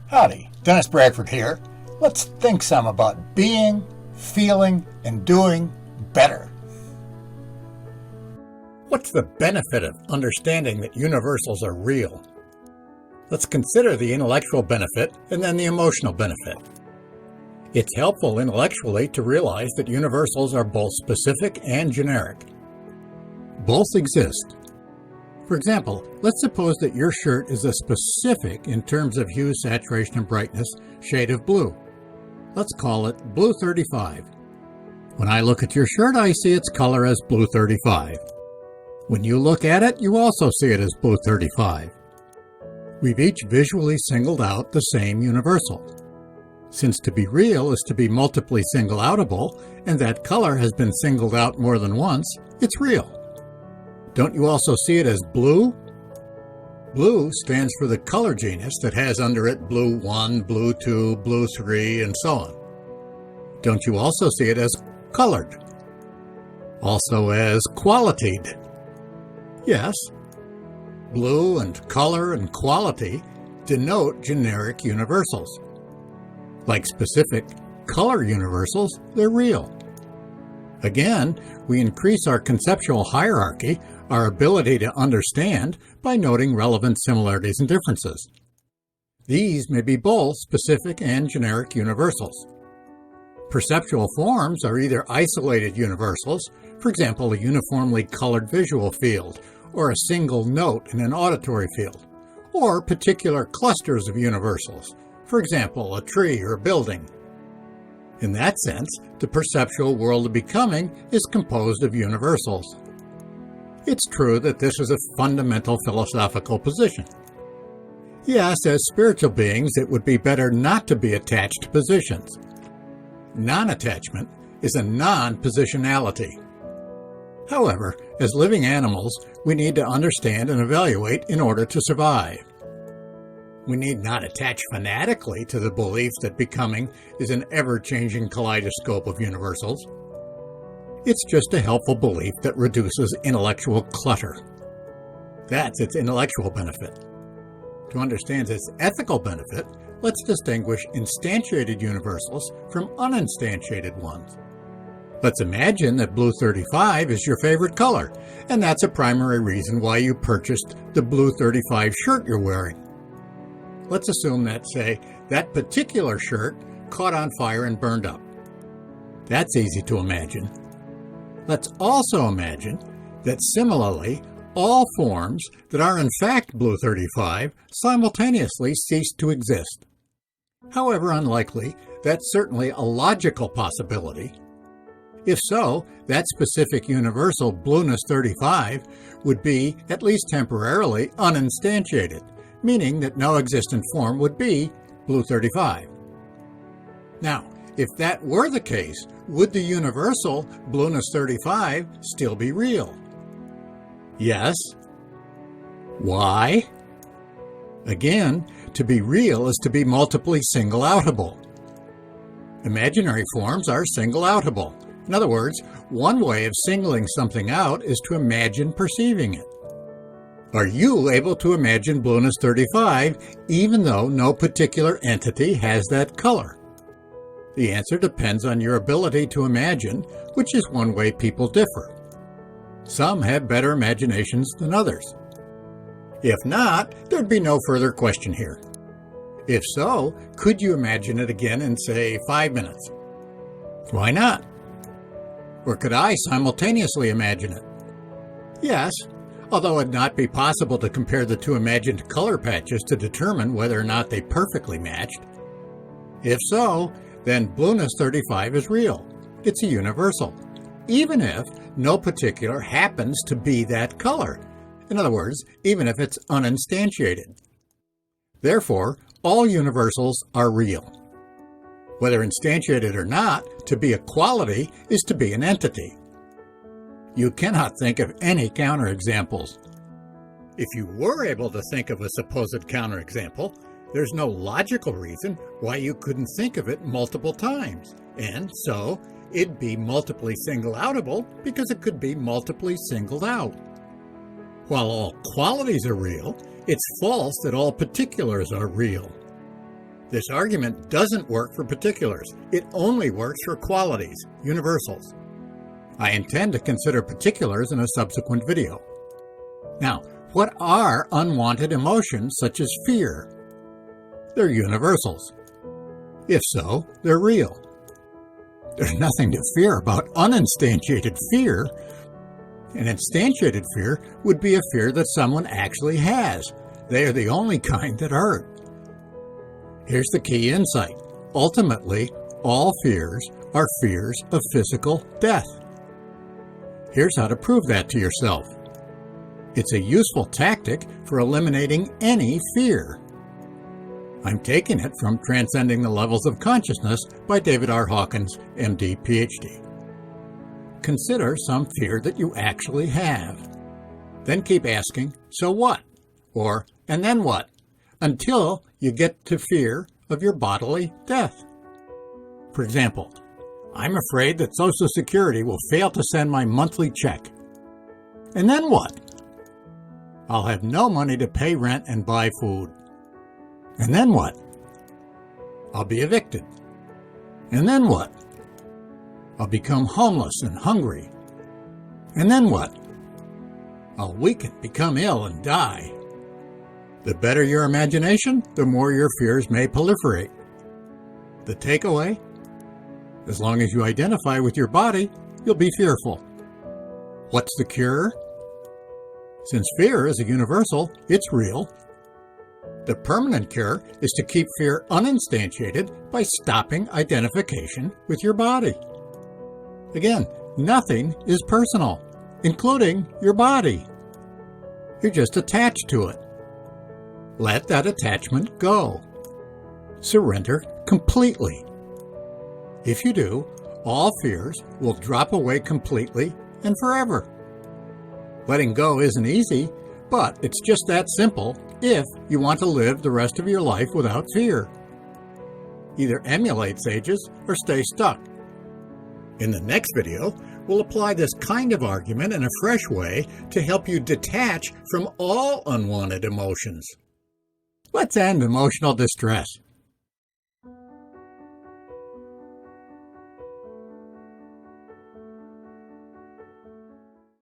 Howdy, Dennis Bradford here. Let's think some about being, feeling, and doing better. What's the benefit of understanding that universals are real? Let's consider the intellectual benefit and then the emotional benefit. It's helpful intellectually to realize that universals are both specific and generic. Both exist. For example, let's suppose that your shirt is a specific in terms of hue, saturation, and brightness shade of blue. Let's call it blue 35. When I look at your shirt, I see its color as blue 35. When you look at it, you also see it as blue 35. We've each visually singled out the same universal. Since to be real is to be multiply single-outable, and that color has been singled out more than once, it's real. Don't you also see it as blue? Blue stands for the color genus that has under it blue 1, blue 2, blue 3, and so on. Don't you also see it as colored? Also as qualitied? Yes. Blue and color and quality denote generic universals. Like specific color universals, they're real. Again, we increase our conceptual hierarchy, our ability to understand, by noting relevant similarities and differences. These may be both specific and generic universals. Perceptual forms are either isolated universals, for example, a uniformly colored visual field, or a single note in an auditory field, or particular clusters of universals, for example, a tree or a building. In that sense, the perceptual world of becoming is composed of universals. It's true that this is a fundamental philosophical position. Yes, as spiritual beings, it would be better not to be attached to positions. Non-attachment is a non-positionality. However, as living animals, we need to understand and evaluate in order to survive. We need not attach fanatically to the belief that becoming is an ever-changing kaleidoscope of universals. It's just a helpful belief that reduces intellectual clutter. That's its intellectual benefit. To understand its ethical benefit, let's distinguish instantiated universals from uninstantiated ones. Let's imagine that blue 35 is your favorite color, and that's a primary reason why you purchased the blue 35 shirt you're wearing. Let's assume that, say, that particular shirt caught on fire and burned up. That's easy to imagine. Let's also imagine that similarly, all forms that are in fact blue 35 simultaneously cease to exist. However unlikely, that's certainly a logical possibility. If so, that specific universal blueness 35 would be, at least temporarily, uninstantiated, meaning that no existent form would be blue 35. Now, if that were the case, would the universal blueness 35 still be real? Yes. Why? Again, to be real is to be multiply single-outable. Imaginary forms are single-outable. In other words, one way of singling something out is to imagine perceiving it. Are you able to imagine blueness 35 even though no particular entity has that color? The answer depends on your ability to imagine, which is one way people differ. Some have better imaginations than others. If not, there'd be no further question here. If so, could you imagine it again in, say, 5 minutes? Why not? Or could I simultaneously imagine it? Yes, although it'd not be possible to compare the two imagined color patches to determine whether or not they perfectly matched. If so, then blueness 35 is real. It's a universal, even if no particular happens to be that color. In other words, even if it's uninstantiated. Therefore, all universals are real. Whether instantiated or not, to be a quality is to be an entity. You cannot think of any counterexamples. If you were able to think of a supposed counterexample, there's no logical reason why you couldn't think of it multiple times, and so it'd be multiply single-outable because it could be multiply singled out. While all qualities are real, it's false that all particulars are real. This argument doesn't work for particulars. It only works for qualities, universals. I intend to consider particulars in a subsequent video. Now, what are unwanted emotions such as fear? They're universals. If so, they're real. There's nothing to fear about uninstantiated fear. An instantiated fear would be a fear that someone actually has. They are the only kind that hurt. Here's the key insight. Ultimately, all fears are fears of physical death. Here's how to prove that to yourself. It's a useful tactic for eliminating any fear. I'm taking it from Transcending the Levels of Consciousness by David R. Hawkins, MD, PhD. Consider some fear that you actually have. Then keep asking, so what? Or, and then what? Until you get to fear of your bodily death. For example, I'm afraid that Social Security will fail to send my monthly check. And then what? I'll have no money to pay rent and buy food. And then what? I'll be evicted. And then what? I'll become homeless and hungry. And then what? I'll weaken, become ill, and die. The better your imagination, the more your fears may proliferate. The takeaway? As long as you identify with your body, you'll be fearful. What's the cure? Since fear is a universal, it's real. The permanent cure is to keep fear uninstantiated by stopping identification with your body. Again, nothing is personal, including your body. You're just attached to it. Let that attachment go. Surrender completely. If you do, all fears will drop away completely and forever. Letting go isn't easy, but it's just that simple if you want to live the rest of your life without fear. Either emulate sages or stay stuck. In the next video, we'll apply this kind of argument in a fresh way to help you detach from all unwanted emotions. Let's end emotional distress.